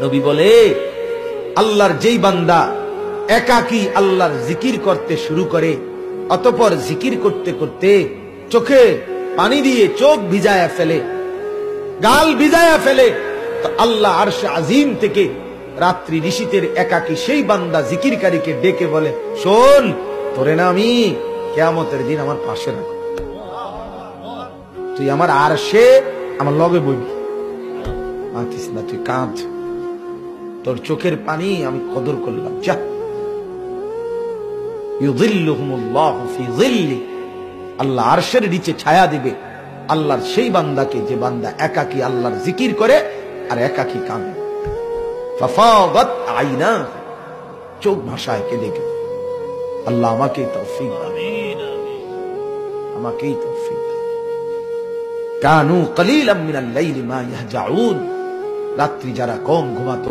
নবী বলে, আল্লাহর যেই বান্দা একাকী আল্লাহর জিকির করতে শুরু করে, অতঃপর জিকির করতে করতে চোখে পানি দিয়ে চোখ ভিজায়া ফেলে, গাল ভিজায়া ফেলে, তো আল্লাহ আরশে আজিম থেকে রাত্রি নিশীথের একাকী সেই বান্দা জিকিরকারীকে ডেকে বলে, শোন, তোরে না আমি কিয়ামতের দিন আমার পাশে রাখো, তুই আমার আরশে আমার লগে বইবি, মাতিস না, তুই কাঁদ, তোর চোখের পানি আমি কদর করলাম, যা। ইউযিল্লুহুমুল্লাহু ফি যিল্লি, আল্লাহ আরশের নিচে ছায়া দিবে আল্লাহর সেই বান্দাকে যে বান্দা একাকী আল্লাহর জিকির করে আর একাকী কাঁদে। ফাফাদাত আইনা, চোখ ভাষায় কেঁদে গেল। আল্লাহ আমাকে তৌফিক দান, আমাকেই তৌফিক দান। কানু কলিলাম মিনাল লাইলি মা ইয়াহজাউন, রাত্রি যারা কম ঘুমাতো